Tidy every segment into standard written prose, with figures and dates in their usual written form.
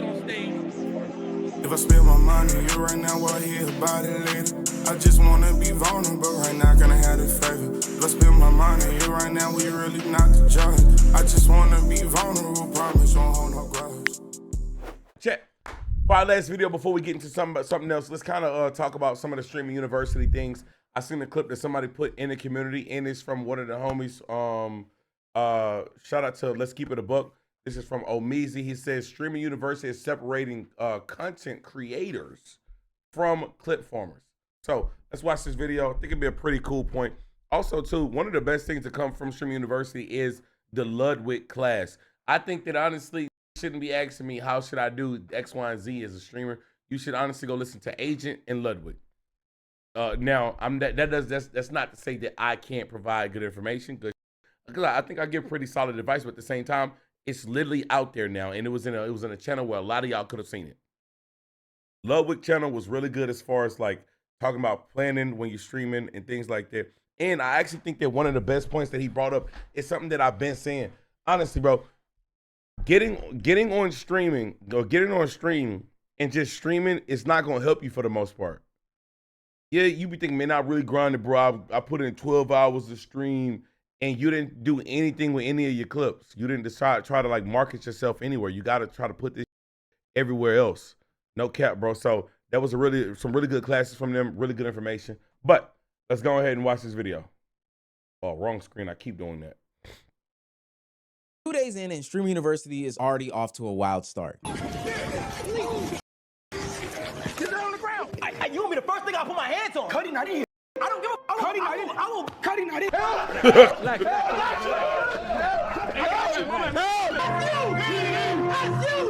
get on stage. If I spend my money, you right now, we'll hear about it later. I just wanna be vulnerable right now, gonna have the favor. If I spend my money, you right now, we really not the judge. I just wanna be vulnerable, promise, don't hold no grudge. Check. For our last video, before we get into something else, let's kind of talk about some of the streaming university things. I seen a clip that somebody put in the community, and it's from one of the homies. Shout out to Let's Keep It a Buck. This is from Omizi. He says streaming university is separating content creators from clip formers. So let's watch this video. I think it'd be a pretty cool point. Also, too, one of the best things to come from streaming university is the Ludwig class. I think that honestly, shouldn't be asking me how should I do X, Y, and Z as a streamer. You should honestly go listen to Agent and Ludwig. Now that's not to say that I can't provide good information, because I think I give pretty solid advice, but at the same time, it's literally out there now, and it was in a channel where a lot of y'all could have seen it. Ludwig channel was really good as far as like talking about planning when you're streaming and things like that. And I actually think that one of the best points that he brought up is something that I've been saying. Honestly, bro, getting on streaming or getting on stream and just streaming is not gonna help you for the most part. Yeah, you be thinking, man, I really grinded, bro. I put in 12 hours to stream, and you didn't do anything with any of your clips. You didn't decide try to like market yourself anywhere. You got to try to put this everywhere else. No cap, bro. So that was some really good classes from them, really good information. But let's go ahead and watch this video. Oh, wrong screen. I keep doing that. 2 days in, and Stream University is already off to a wild start. Get down on the ground. You want me the first thing I put my hands on? Cuddy not in here. I don't give a. Cuddy not in. I will. Cuddy not in. Like, I got you, woman. That's you.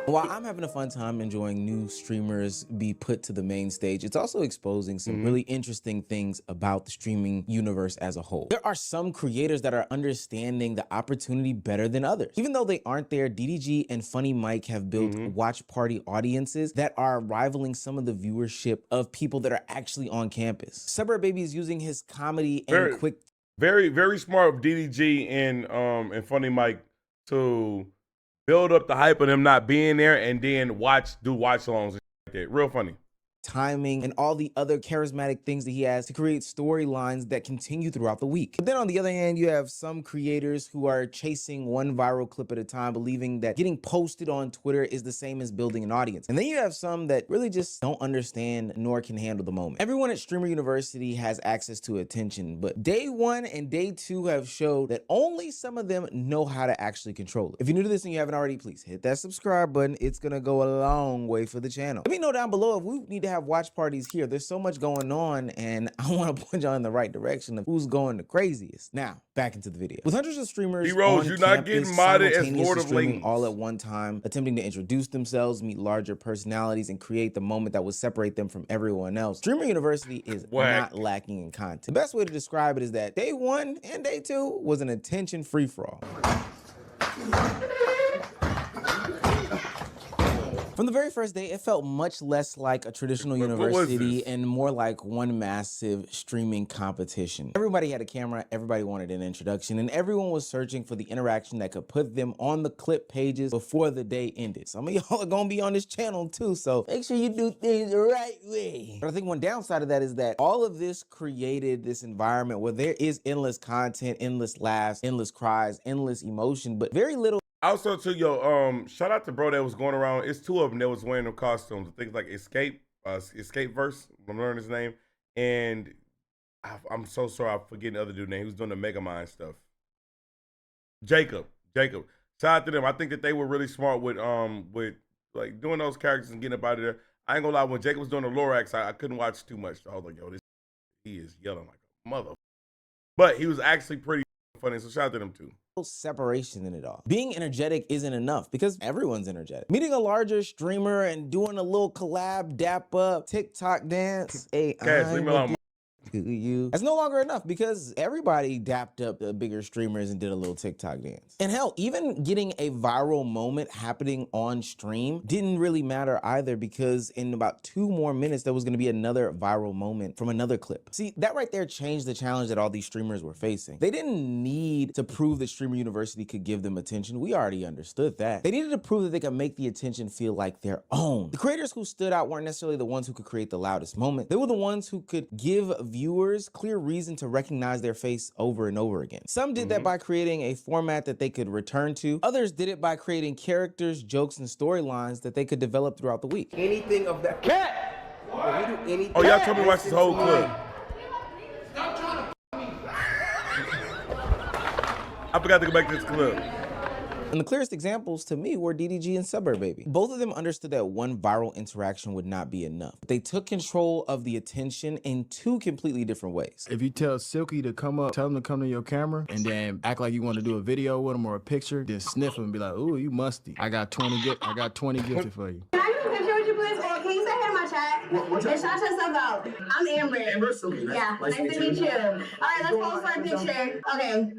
While I'm having a fun time enjoying new streamers be put to the main stage, it's also exposing some really interesting things about the streaming universe as a whole. There are some creators that are understanding the opportunity better than others. Even though they aren't there, DDG and Funny Mike have built watch party audiences that are rivaling some of the viewership of people that are actually on campus. Suburb Baby is using his comedy and quick... Very smart of DDG and Funny Mike to build up the hype of them not being there and then do watch-alongs and like that. Real funny. Timing and all the other charismatic things that he has to create storylines that continue throughout the week. But then on the other hand, you have some creators who are chasing one viral clip at a time, believing that getting posted on Twitter is the same as building an audience. And then you have some that really just don't understand nor can handle the moment. Everyone at Streamer University has access to attention, but day 1 and day 2 have showed that only some of them know how to actually control it. If you're new to this and you haven't already, please hit that subscribe button. It's gonna go a long way for the channel. Let me know down below if we need to have watch parties here. There's so much going on, and I want to point y'all in the right direction of who's going the craziest. Now, back into the video. With hundreds of streamers Heroes, you're not getting modded as Lord of Latents all at one time, attempting to introduce themselves, meet larger personalities, and create the moment that would separate them from everyone else. Streamer University is not lacking in content. The best way to describe it is that day 1 and day 2 was an attention free-for-all. From the very first day, it felt much less like a traditional university and more like one massive streaming competition. Everybody had a camera, everybody wanted an introduction, and everyone was searching for the interaction that could put them on the clip pages before the day ended. Some of y'all are gonna be on this channel too, so make sure you do things the right way. But I think one downside of that is that all of this created this environment where there is endless content, endless laughs, endless cries, endless emotion, but very little. Also, to shout out to bro that was going around. It's 2 of them that was wearing them costumes. Things like Escape Verse. I'm learning his name, and I'm so sorry I'm forgetting the other dude's name. He was doing the Megamind stuff. Jacob. Shout out to them. I think that they were really smart with like doing those characters and getting up out of there. I ain't gonna lie. When Jacob was doing the Lorax, I couldn't watch too much. I was like, yo, he is yelling like a mother. But he was actually pretty funny. So shout out to them too. Separation in it all. Being energetic isn't enough because everyone's energetic. Meeting a larger streamer and doing a little collab, dap up, TikTok dance. Hey, Cash, leave me alone. to you. That's no longer enough because everybody dapped up the bigger streamers and did a little TikTok dance. And hell, even getting a viral moment happening on stream didn't really matter either because in about 2 more minutes, there was gonna be another viral moment from another clip. See, that right there changed the challenge that all these streamers were facing. They didn't need to prove that Streamer University could give them attention. We already understood that. They needed to prove that they could make the attention feel like their own. The creators who stood out weren't necessarily the ones who could create the loudest moment. They were the ones who could give viewers clear reason to recognize their face over and over again. Some did that by creating a format that they could return to. Others did it by creating characters, jokes, and storylines that they could develop throughout the week. Anything of that. Cat! Oh, y'all told me to watch this whole clip. I forgot to go back to this clip. And the clearest examples to me were DDG and Suburb Baby. Both of them understood that one viral interaction would not be enough. They took control of the attention in 2 completely different ways. If you tell Silky to come up, tell him to come to your camera, and then act like you want to do a video with him or a picture, then sniff him and be like, "Ooh, you musty. I got 20 gifted for you." Can I get a picture with you, please? Or can you say hey to my chat? What's And shout yourself out. I'm Amber. Amber, Silky. Yeah, nice to meet you. All right, let's pose for a picture. Okay.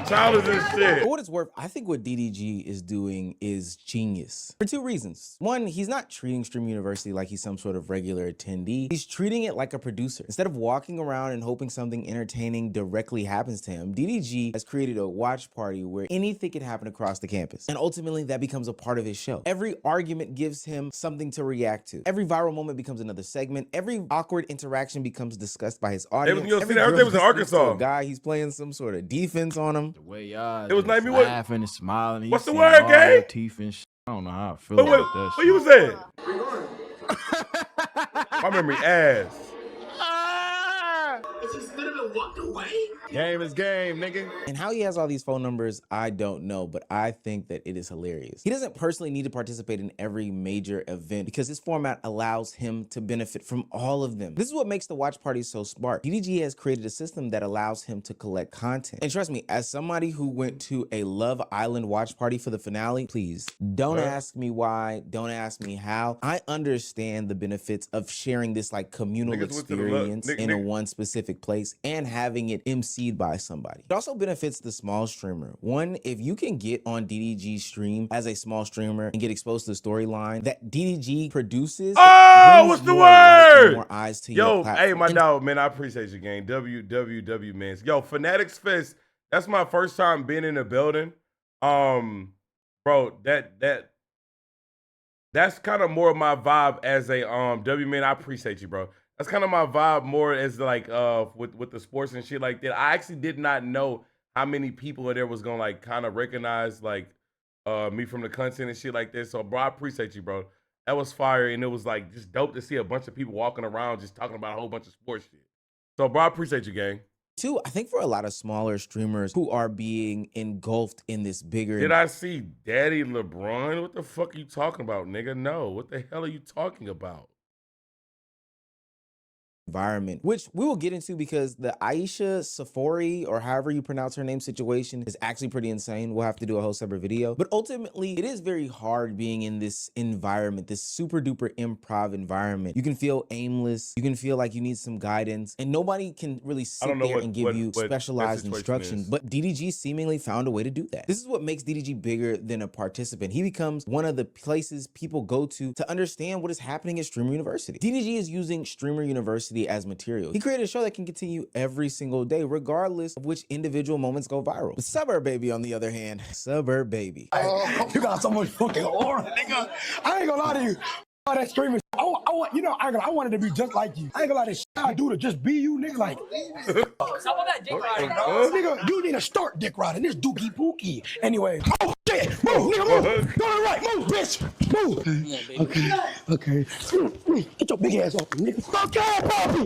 Childish as shit. For what it's worth, I think what DDG is doing is genius. For 2 reasons. One, he's not treating Stream University like he's some sort of regular attendee. He's treating it like a producer. Instead of walking around and hoping something entertaining directly happens to him, DDG has created a watch party where anything can happen across the campus. And ultimately, that becomes a part of his show. Every argument gives him something to react to. Every viral moment becomes another segment. Every awkward interaction becomes discussed by his audience. Everything was in Arkansas. Guy, he's playing some sort of defense on him. The way y'all It was just like me, what- laughing and smiling. What's the you word, seeing all gang? your teeth and shit. I don't know how I feel Wait, about that where shit. you was at? My memory ass. Game is game, nigga. And how he has all these phone numbers, I don't know, but I think that it is hilarious. He doesn't personally need to participate in every major event because his format allows him to benefit from all of them. This is what makes the watch party so smart. DDG has created a system that allows him to collect content. And trust me, as somebody who went to a Love Island watch party for the finale, please don't ask me why, don't ask me how. I understand the benefits of sharing this like communal Niggas went to the experience in a nigga. one specific place and having it emceed by somebody. It also benefits the small streamer. One, if you can get on DDG's stream as a small streamer and get exposed to the storyline that DDG produces, Oh, what's the word? More eyes to your Yo, platform. hey, my And dog, man, I appreciate you, gang. WWW, man. Yo, Fanatics Fest. That's my first time being in the building. Bro, that's kind of more of my vibe as a W, man. I appreciate you, bro. That's kind of my vibe more as like with the sports and shit like that. I actually did not know how many people there was gonna like kind of recognize like me from the content and shit like this. So, bro, I appreciate you, bro. That was fire, and it was like just dope to see a bunch of people walking around just talking about a whole bunch of sports shit. So, bro, I appreciate you, gang. two, I think for a lot of smaller streamers who are being engulfed in this bigger Did I see Daddy LeBron? What the fuck are you talking about, nigga? No. What the hell are you talking about? environment, which we will get into because the Aisha Safori, or however you pronounce her name, situation is actually pretty insane. We'll have to do a whole separate video. But ultimately, it is very hard being in this environment, this super duper improv environment. You can feel aimless. You can feel like you need some guidance, and nobody can really sit there and give you specialized instruction. But DDG seemingly found a way to do that. This is what makes DDG bigger than a participant. He becomes one of the places people go to understand what is happening at Streamer University. DDG is using Streamer University as material. He created a show that can continue every single day, regardless of which individual moments go viral. But Suburb Baby, on the other hand, Suburb Baby. You got so much fucking aura, nigga. I ain't gonna lie to you. All that screaming, I want, you know, I wanted to be just like you. I ain't gonna lie, this shit I do to just be you, nigga. Like, Stop on that dick riding, bro. nigga, you need to start dick riding. This dookie pookie. Anyway, oh shit, move, nigga, move. Go to the right, move, bitch, move. Okay. Get your big ass off, nigga. Fuck that, Poppy.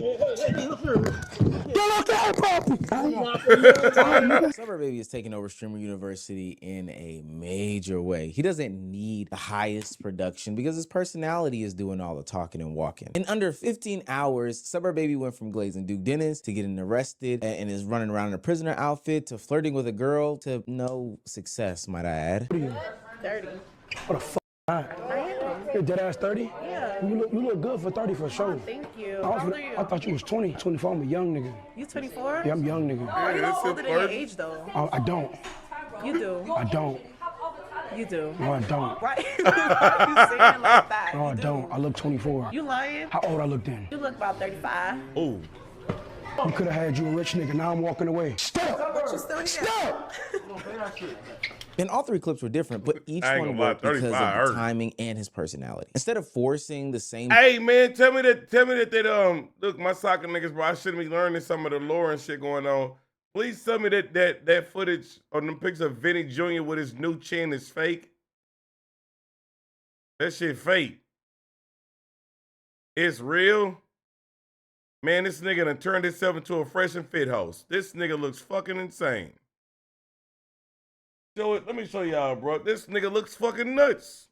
Get off that, Poppy. Suburb Baby is taking over Streamer University in a major way. He doesn't need the highest production because his personality is doing all the talking and walking. In under 15 hours, Suburb Baby went from glazing Duke Dennis to getting arrested and is running around in a prisoner outfit to flirting with a girl to no success, might I add. 30. What a fuck. I am. You're dead ass 30? Yeah. You look good for 30 for sure. Thank you. I, How old are you? I thought you was 20, 24. I'm a young nigga. You 24? Yeah, I'm a young nigga. Oh, you're that's not older than your important. age, though. I don't. You do. I don't. You do. No, I don't. Why, why are you saying it like that? No, I You do. don't. I look 24. You lying? How old I look then? You look about 35. Oh, You could have had you a rich nigga. Now I'm walking away. Stop! But you still here. Stop! And all three clips were different, but each I ain't one gonna lie, worked because of 35 the hurt. timing and his personality. Instead of forcing the same hey man, tell me that look, my soccer niggas, bro, I shouldn't be learning some of the lore and shit going on. Please tell me that footage on them pics of Vinny Jr. with his new chin is fake. That shit fake. It's real. Man, this nigga done turned himself into a fresh and fit host. This nigga looks fucking insane. Show it. Let me show y'all, bro. This nigga looks fucking nuts.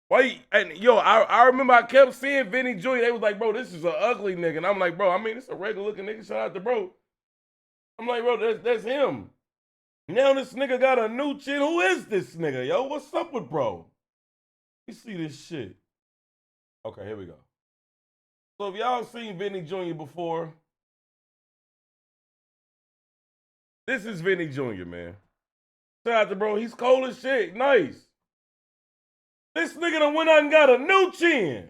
Why? And yo, I remember I kept seeing Vinny Jr. They was like, bro, this is an ugly nigga. And I'm like, bro, I mean, it's a regular looking nigga. Shout out to bro. I'm like, bro, that's him. Now this nigga got a new chin. Who is this nigga, yo? What's up with bro? Let me see this shit. Okay, here we go. So if y'all seen Vinny Jr. before, this is Vinny Jr., man. Shout out to bro. He's cold as shit. Nice. This nigga done went out and got a new chin.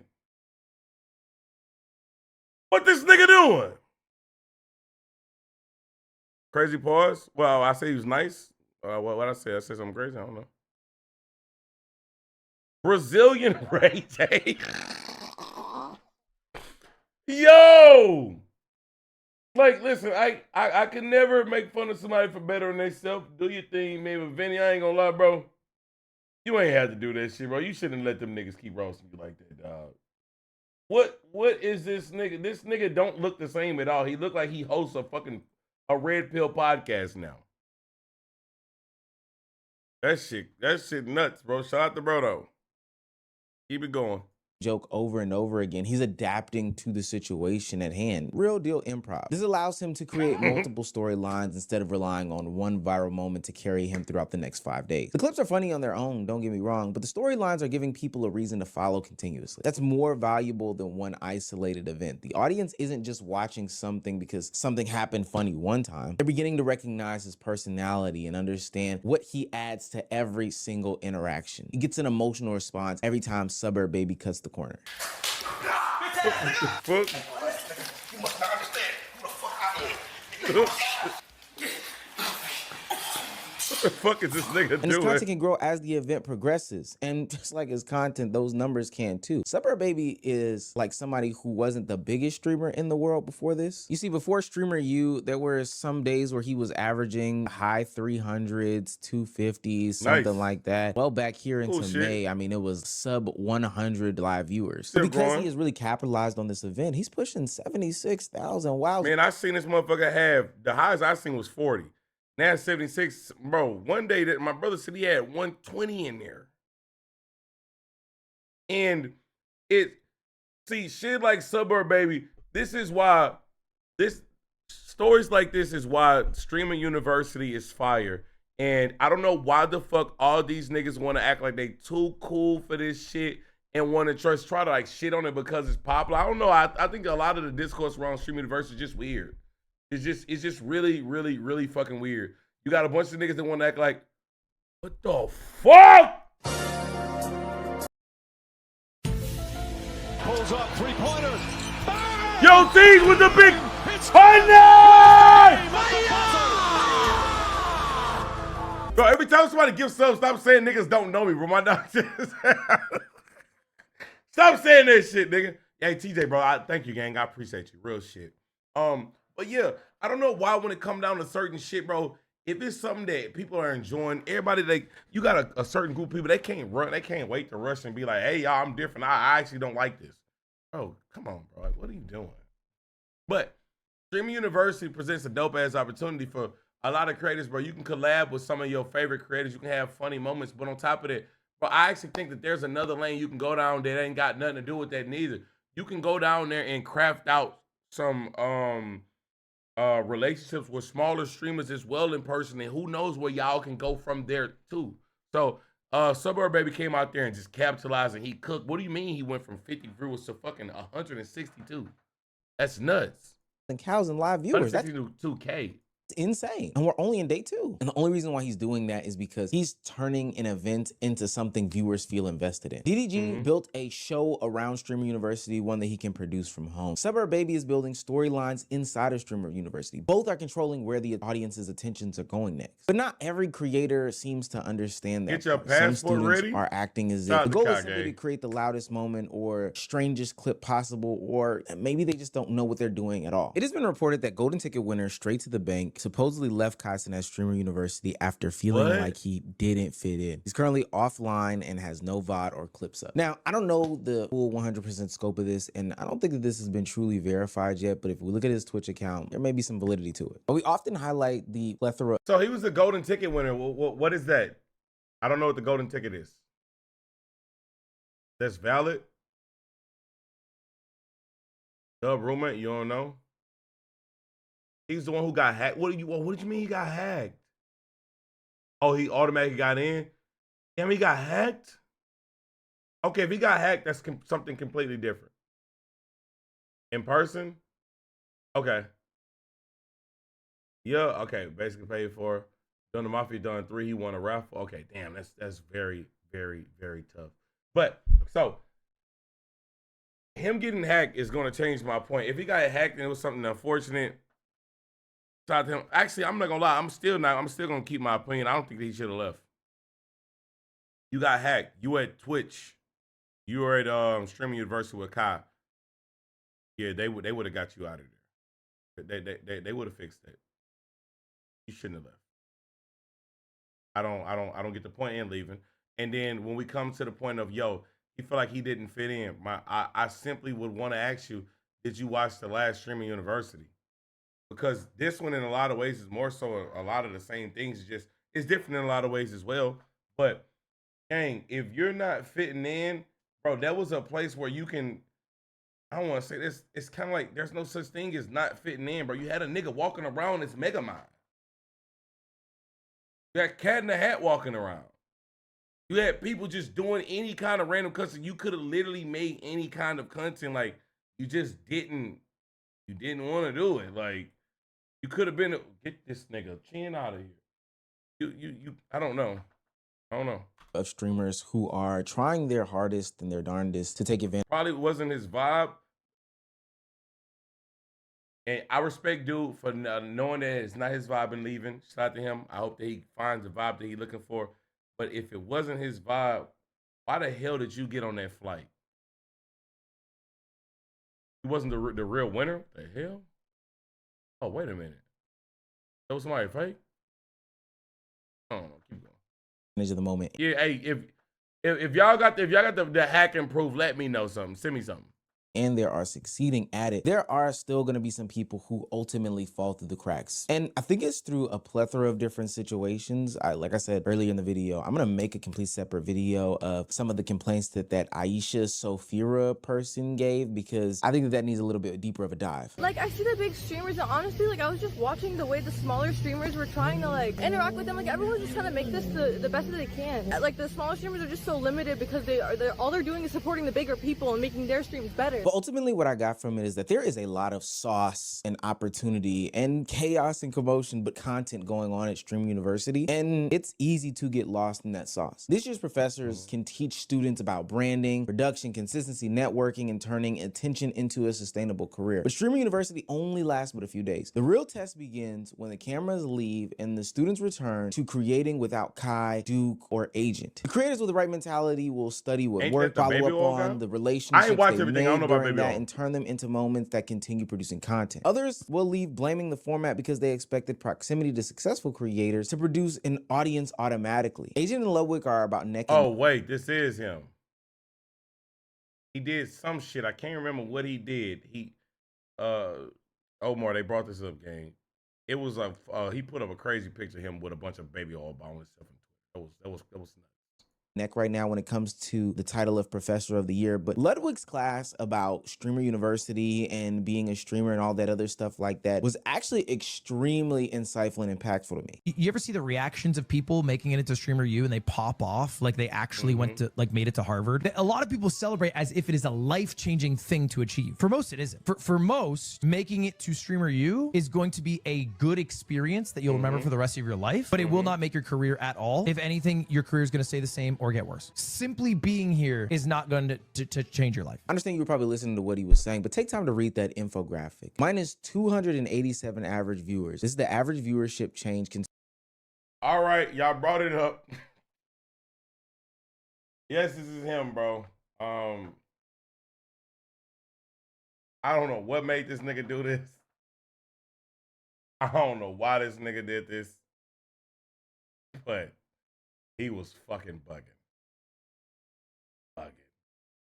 What this nigga doing? Crazy pause. Well, I say he was nice. What I say? I said something crazy. I don't know. Brazilian Ray Day. Yo! Like, listen, I can never make fun of somebody for bettering themselves. Do your thing, man. But Vinny, I ain't gonna lie, bro. You ain't have to do that shit, bro. You shouldn't let them niggas keep roasting you like that, dog. What is this nigga? This nigga don't look the same at all. He look like he hosts a Red Pill podcast now. That shit nuts, bro. Shout out to bro, though. Keep it going. joke over and over again. He's adapting to the situation at hand. Real deal improv. This allows him to create multiple storylines instead of relying on one viral moment to carry him throughout the next 5 days. The clips are funny on their own, don't get me wrong, but the storylines are giving people a reason to follow continuously. That's more valuable than one isolated event. The audience isn't just watching something because something happened funny one time. They're beginning to recognize his personality and understand what he adds to every single interaction. He gets an emotional response every time Suburb Baby cuts the corner. Fuck. You must not understand who the fuck I am. What the fuck is this nigga And his doing? content can grow as the event progresses. And just like his content, those numbers can too. Suburb Baby is like somebody who wasn't the biggest streamer in the world before this. You see, before Streamer U, there were some days where he was averaging high 300s, 250s, something like that. Well, back here into May, I mean, it was sub 100 live viewers. But because he has really capitalized on this event, he's pushing 76,000. Wow. Man, I seen this motherfucker have, the highest I seen was 40. Now 76, bro. One day that my brother said he had 120 in there. And see, shit like Suburb Baby, this is why, stories like this is why Streaming University is fire. And I don't know why the fuck all these niggas want to act like they too cool for this shit and want to try to like shit on it because it's popular. I don't know. I think a lot of the discourse around Streaming University is just weird. It's just really, really, really fucking weird. You got a bunch of niggas that want to act like, what the fuck? Pulls up, three-pointer. Yo, T's with the big 100! Bro, every time somebody gives subs, stop saying niggas don't know me, bro. My dog just stop saying that shit, nigga. Hey, TJ, bro, thank you, gang. I appreciate you. Real shit. But yeah, I don't know why when it come down to certain shit, bro, if it's something that people are enjoying, everybody, you got a certain group of people, they can't wait to rush and be like, hey, y'all, I'm different. I actually don't like this. Bro, come on, bro. Like, what are you doing? But Streaming University presents a dope-ass opportunity for a lot of creators, bro. You can collab with some of your favorite creators. You can have funny moments. But on top of that, bro, I actually think that there's another lane you can go down that ain't got nothing to do with that neither. You can go down there and craft out some relationships with smaller streamers as well in person, and who knows where y'all can go from there too. So Suburb Baby came out there and just capitalized and he cooked. What do you mean he went from 50 viewers to fucking 162? That's nuts. And cows and live viewers. That's 162K. insane. And we're only in day 2. And the only reason why he's doing that is because he's turning an event into something viewers feel invested in. DDG built a show around Streamer University, one that he can produce from home. Suburb Baby is building storylines inside of Streamer University. Both are controlling where the audience's attentions are going next. But not every creator seems to understand that. Get your Some passport students ready. are acting as Shout if the out to goal is Kage. simply to create the loudest moment or strangest clip possible, or maybe they just don't know what they're doing at all. It has been reported that Golden Ticket winner Straight to the Bank supposedly left Kaisen at Streamer University after feeling like he didn't fit in. He's currently offline and has no VOD or clips up. Now, I don't know the full 100% scope of this, and I don't think that this has been truly verified yet, but if we look at his Twitch account, there may be some validity to it. But we often highlight the plethora. So he was the Golden Ticket winner. What is that? I don't know what the Golden Ticket is. That's valid? Dub roommate, you don't know? He's the one who got hacked. What did you mean he got hacked? Oh, he automatically got in? Damn, he got hacked? Okay, if he got hacked, that's something completely different. In person? Okay. Yeah, okay. Basically paid for. Done the Mafia done 3. He won a raffle. Okay, damn, that's very, very, very tough. But so him getting hacked is gonna change my point. If he got hacked and it was something unfortunate, shout out to him. Actually, I'm not gonna lie. I'm still gonna keep my opinion. I don't think that he should have left. You got hacked. You were at Twitch. You were at Streaming University with Kai. Yeah, they would have got you out of there. They would have fixed that. You shouldn't have left. I don't get the point in leaving. And then when we come to the point of he felt like he didn't fit in. I simply would want to ask you, did you watch the last Streaming University? Because this one in a lot of ways is more so a lot of the same things. It's different in a lot of ways as well. But dang, if you're not fitting in, bro, that was a place where you can, I don't want to say this, it's kind of like there's no such thing as not fitting in, bro. You had a nigga walking around as Megamind. You had Cat in the Hat walking around. You had people just doing any kind of random content. You could have literally made any kind of content. Like, you just didn't want to do it. Like, you could have been, get this nigga chin out of here. You I don't know. Of streamers who are trying their hardest and their darndest to take advantage. Probably wasn't his vibe. And I respect dude for knowing that it's not his vibe and leaving. Shout out to him. I hope that he finds the vibe that he's looking for. But if it wasn't his vibe, why the hell did you get on that flight? He wasn't the real winner? The hell? Oh, wait a minute. That was somebody fake? I don't know. Keep going. Of the moment. Yeah, hey, if y'all got the hacking proof, let me know something. Send me something. And there are succeeding at it, there are still going to be some people who ultimately fall through the cracks. And I think it's through a plethora of different situations. Like I said earlier in the video, I'm going to make a complete separate video of some of the complaints that Aisha Sophira person gave, because I think that needs a little bit deeper of a dive. Like, I see the big streamers, and honestly, like, I was just watching the way the smaller streamers were trying to, like, interact with them. Like, everyone's just trying to make this the best that they can. Like, the smaller streamers are just so limited because all they're doing is supporting the bigger people and making their streams better. But ultimately what I got from it is that there is a lot of sauce and opportunity and chaos and commotion, but content going on at Stream University. And it's easy to get lost in that sauce. This year's professors can teach students about branding, production, consistency, networking, and turning attention into a sustainable career. But Streamer University only lasts but a few days. The real test begins when the cameras leave and the students return to creating without Kai, Duke, or Agent. The creators with the right mentality will study what worked, follow up on the relationships they made during that, and turn them into moments that continue producing content. Others will leave blaming the format because they expected proximity to successful creators to produce an audience automatically. Agent and Ludwig are about neck and... Oh, wait, this is him. He did some shit. I can't remember what he did. Omar, they brought this up, gang. It was he put up a crazy picture of him with a bunch of baby oil by himself. That was nuts. neck right now when it comes to the title of Professor of the Year, but Ludwig's class about Streamer University and being a streamer and all that other stuff like that was actually extremely insightful and impactful to me. You ever see the reactions of people making it into Streamer U and they pop off like they actually went to like made it to Harvard? A lot of people celebrate as if it is a life-changing thing to achieve. For most, it isn't. For most, making it to Streamer U is going to be a good experience that you'll remember for the rest of your life, but it will not make your career at all. If anything, your career is going to stay the same or get worse. Simply being here is not going to change your life. I understand you were probably listening to what he was saying, but take time to read that infographic. Mine is 287 average viewers. This is the average viewership change. All right, y'all brought it up. Yes, this is him, bro. I don't know what made this nigga do this. I don't know why this nigga did this, but he was fucking bugging.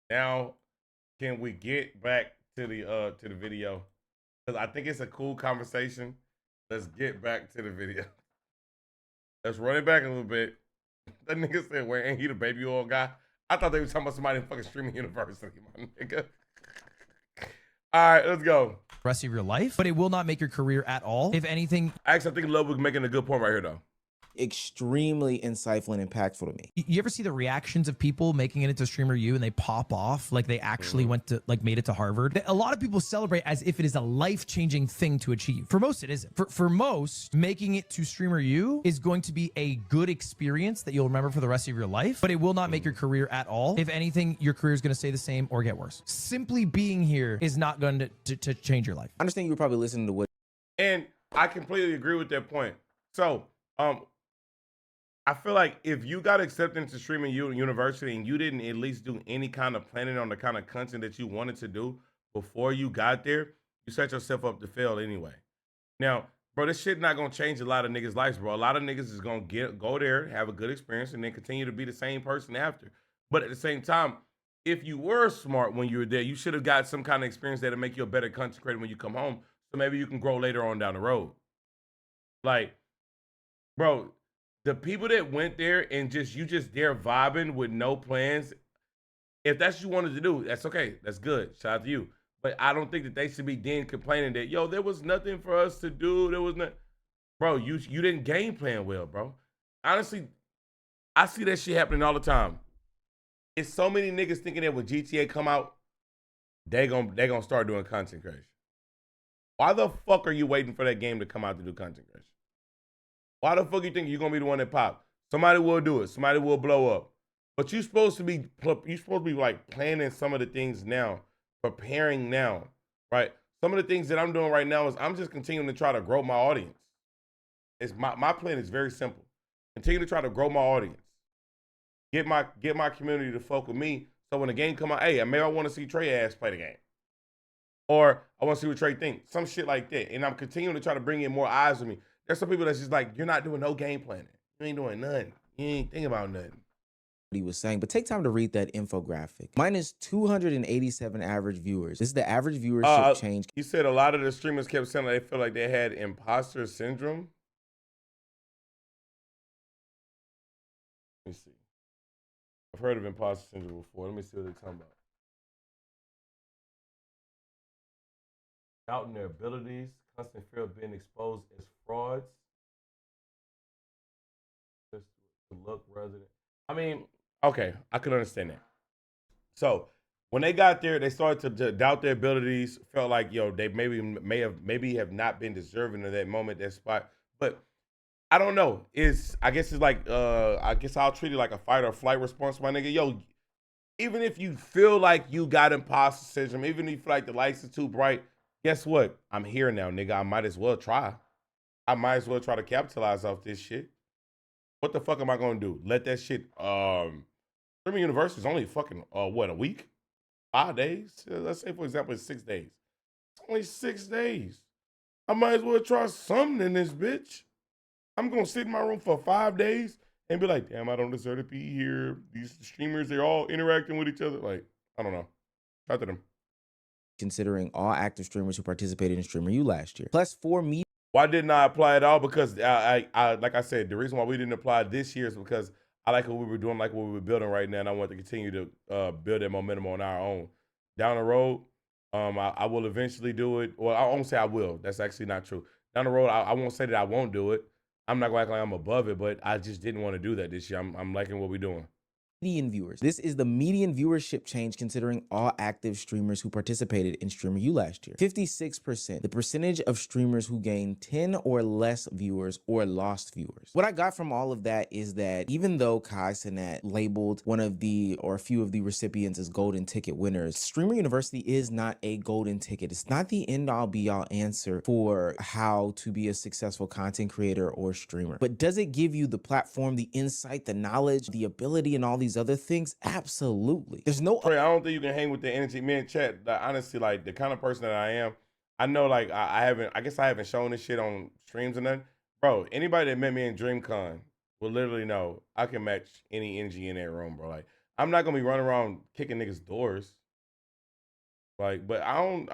Now, can we get back to the video? Because I think it's a cool conversation. Let's get back to the video. Let's run it back a little bit. That nigga said, "Where ain't he the baby oil guy?" I thought they were talking about somebody in fucking Streaming University, my nigga. All right, let's go. Rest of your life, but it will not make your career at all. If anything, Actually, I think Ludwig making a good point right here, though. Extremely insightful and impactful to me. You ever see the reactions of people making it into Streamer U and they pop off like they actually went to like made it to Harvard? A lot of people celebrate as if it is a life-changing thing to achieve. For most, it isn't. For most, making it to Streamer U is going to be a good experience that you'll remember for the rest of your life, but it will not make your career at all. If anything, your career is going to stay the same or get worse. Simply being here is not going to change your life. I understand you were probably listening to what. And I completely agree with that point. So, I feel like if you got accepted into Streaming University and you didn't at least do any kind of planning on the kind of content that you wanted to do before you got there, you set yourself up to fail anyway. Now, bro, this shit not gonna change a lot of niggas' lives, bro. A lot of niggas is gonna go there, have a good experience, and then continue to be the same person after. But at the same time, if you were smart when you were there, you should have got some kind of experience that'll make you a better content creator when you come home. So maybe you can grow later on down the road. Like, bro, the people that went there and you just there vibing with no plans, if that's what you wanted to do, that's okay. That's good. Shout out to you. But I don't think that they should be then complaining that, yo, there was nothing for us to do. There was not. Bro, you didn't game plan well, bro. Honestly, I see that shit happening all the time. It's so many niggas thinking that when GTA come out, they gonna start doing content creation. Why the fuck are you waiting for that game to come out to do content creation? Why the fuck you think you're gonna be the one that pop? Somebody will do it. Somebody will blow up. But you're supposed to be like planning some of the things now, preparing now, right? Some of the things that I'm doing right now is I'm just continuing to try to grow my audience. It's my plan is very simple. Continue to try to grow my audience. Get my community to fuck with me. So when the game come out, hey, maybe I want to see Trey ass play the game. Or I want to see what Trey thinks. Some shit like that. And I'm continuing to try to bring in more eyes with me. There's some people that's just like, you're not doing no game planning. You ain't doing nothing. You ain't thinking about nothing. He was saying, but take time to read that infographic. Mine is 287 average viewers. This is the average viewership change. You said a lot of the streamers kept saying they feel like they had imposter syndrome. Let me see. I've heard of imposter syndrome before. Let me see what they're talking about. Doubting their abilities, constant fear of being exposed as frauds. Just to look rather than. I mean, okay, I could understand that. So when they got there, they started to doubt their abilities. Felt like, yo, they maybe have not been deserving of that moment, that spot. But I don't know. I guess it's like I guess I'll treat it like a fight or flight response, my nigga. Yo, even if you feel like you got imposter syndrome, even if you feel like the lights are too bright, guess what? I'm here now, nigga. I might as well try. I might as well try to capitalize off this shit. What the fuck am I gonna do? Let that shit Streaming University is only fucking what, a week? 5 days? Let's say for example it's 6 days. It's only 6 days. I might as well try something in this bitch. I'm gonna sit in my room for 5 days and be like, damn, I don't deserve to be here. These streamers, they're all interacting with each other. Like, I don't know. Shout out to them. Considering all active streamers who participated in Streamer U last year. Plus 4 media. Why didn't I apply at all? Because I like I said, the reason why we didn't apply this year is because I like what we were doing, like what we were building right now, and I want to continue to build that momentum on our own. Down the road, I will eventually do it. Well, I won't say I will. That's actually not true. Down the road, I won't say that I won't do it. I'm not going to act like I'm above it, but I just didn't want to do that this year. I'm liking what we're doing. Median viewers. This is the median viewership change considering all active streamers who participated in Streamer U last year. 56%, the percentage of streamers who gained 10 or less viewers or lost viewers. What I got from all of that is that even though Kai Cenat labeled one of the or a few of the recipients as golden ticket winners, Streamer University is not a golden ticket. It's not the end all be all answer for how to be a successful content creator or streamer. But does it give you the platform, the insight, the knowledge, the ability, and all these other things? Absolutely. There's no. Trey, I don't think you can hang with the energy. Man, chat, honestly, like the kind of person that I am, I know like I guess I haven't shown this shit on streams and nothing. Bro, anybody that met me in DreamCon will literally know I can match any energy in that room, bro. Like, I'm not gonna be running around kicking niggas' doors. Like, but I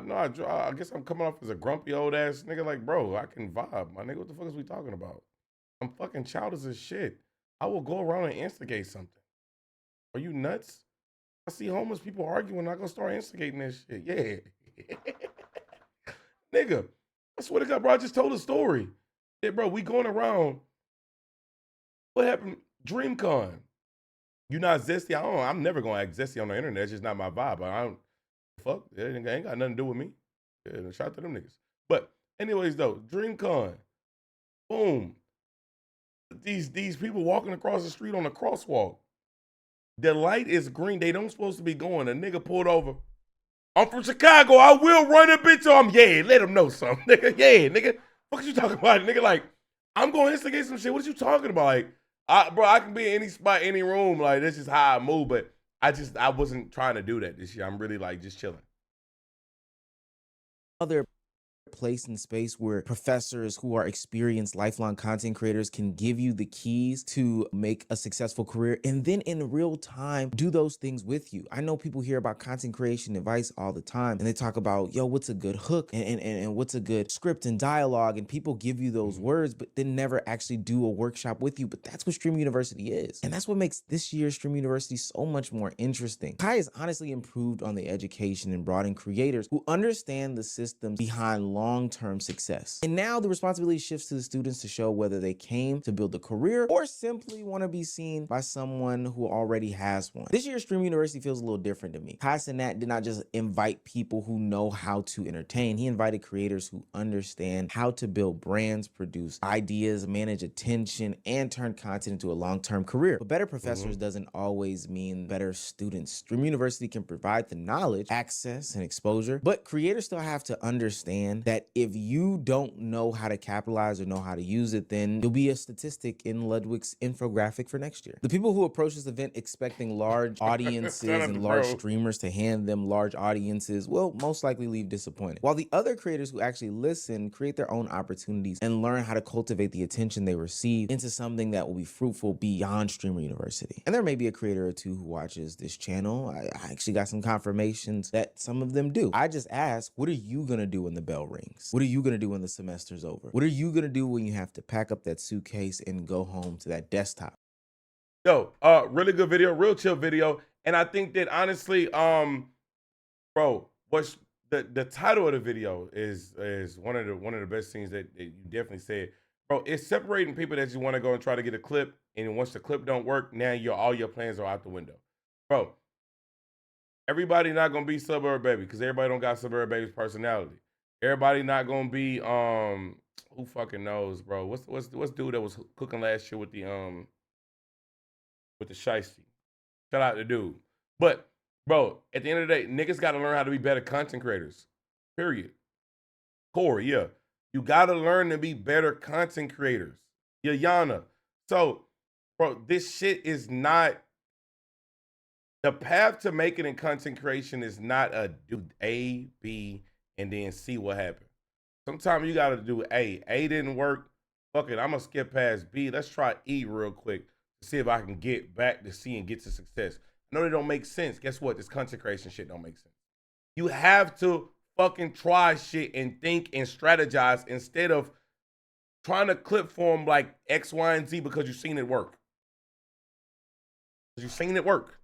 know I guess I'm coming off as a grumpy old ass nigga. Like, bro, I can vibe. My nigga, what the fuck is we talking about? I'm fucking childish as shit. I will go around and instigate something. Are you nuts? I see homeless people arguing. I'm gonna start instigating this shit. Yeah. Nigga, I swear to God, bro, I just told a story. Yeah, bro, we going around. What happened? DreamCon. You not zesty? I'm never gonna act zesty on the internet. It's just not my vibe. I don't fuck. It ain't got nothing to do with me. Yeah, shout out to them niggas. But anyways, though, DreamCon. Boom. These people walking across the street on a crosswalk. The light is green. They don't supposed to be going. A nigga pulled over. I'm from Chicago. I will run a bitch on him. Yeah, let him know something, nigga. Yeah, nigga. What you talking about, nigga? Like, I'm going to instigate some shit. What you talking about? Like, bro, I can be in any spot, any room. Like, that's just how I move. But I wasn't trying to do that this year. I'm really like just chilling. Other place and space where professors who are experienced lifelong content creators can give you the keys to make a successful career and then in real time do those things with you. I know people hear about content creation advice all the time and they talk about, yo, what's a good hook and what's a good script and dialogue, and people give you those words but then never actually do a workshop with you. But that's what Stream University is, and that's what makes this year's Stream University so much more interesting. Kai has honestly improved on the education and brought in creators who understand the systems behind long-term success. And now the responsibility shifts to the students to show whether they came to build a career or simply want to be seen by someone who already has one. This year's Stream University feels a little different to me. Kai Cenat did not just invite people who know how to entertain. He invited creators who understand how to build brands, produce ideas, manage attention, and turn content into a long-term career. But better professors doesn't always mean better students. Stream University can provide the knowledge, access, and exposure, but creators still have to understand that if you don't know how to capitalize or know how to use it, then you'll be a statistic in Ludwig's infographic for next year. The people who approach this event expecting large audiences and large streamers to hand them large audiences will most likely leave disappointed. While the other creators who actually listen create their own opportunities and learn how to cultivate the attention they receive into something that will be fruitful beyond Streamer University. And there may be a creator or two who watches this channel. I actually got some confirmations that some of them do. I just asked, what are you gonna do when the bell rings? What are you gonna do when the semester's over? What are you gonna do when you have to pack up that suitcase and go home to that desktop? Yo, really good video, real chill video. And I think that honestly, bro, what's the title of the video is one of the best things that you definitely said. Bro, it's separating people that you want to go and try to get a clip, and once the clip don't work, now all your plans are out the window. Bro, everybody not gonna be Suburb Baby, because everybody don't got Suburb Baby's personality. Everybody not gonna be who fucking knows, bro. What's dude that was cooking last year with the shiesty? Shout out to dude. But bro, at the end of the day, niggas gotta learn how to be better content creators. Period. Corey, yeah. You gotta learn to be better content creators. Yana. So, bro, this shit is not the path to making in content creation is not a do A, B, and then see what happens. Sometimes you gotta do A. A didn't work. Fuck it, I'm gonna skip past B. Let's try E real quick to see if I can get back to C and get to success. I know they don't make sense. Guess what? This content creation shit don't make sense. You have to fucking try shit and think and strategize instead of trying to clip form like X, Y, and Z because you've seen it work. You've seen it work.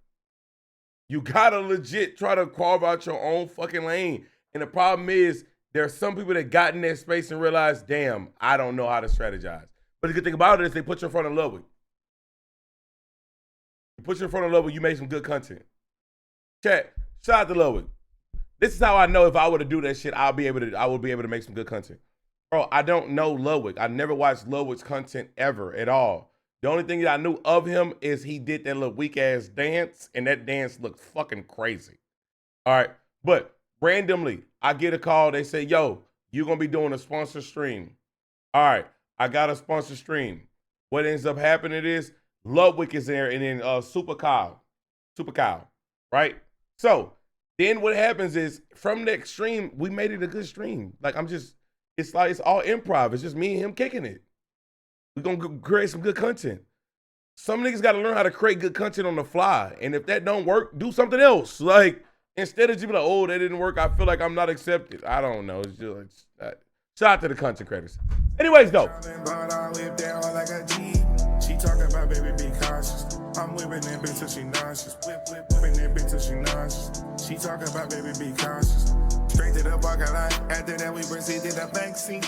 You gotta legit try to carve out your own fucking lane. And the problem is, there are some people that got in that space and realized, damn, I don't know how to strategize. But the good thing about it is they put you in front of Ludwig. You put you in front of Ludwig, you made some good content. Chat, shout out to Ludwig. This is how I know if I were to do that shit, I would be able to make some good content. Bro, I don't know Ludwig. I never watched Ludwig's content ever at all. The only thing that I knew of him is he did that little weak ass dance, and that dance looked fucking crazy. All right, but randomly, I get a call. They say, yo, you're going to be doing a sponsor stream. All right, I got a sponsor stream. What ends up happening is Ludwig is there, and then Super Kyle, right? So then what happens is from that stream, we made it a good stream. Like it's all improv. It's just me and him kicking it. We're going to create some good content. Some niggas got to learn how to create good content on the fly. And if that don't work, do something else. Like, instead of just be like, oh, that didn't work, I feel like I'm not accepted. I don't know. It's just, shout out to the content creators. Anyways, though. She talking about baby, be cautious. I'm whipping that bitch till she nauseous. Whipping that bitch till she nauseous. She talking about baby, be cautious. Straight to the parking lot. After that, we proceed to the backseat.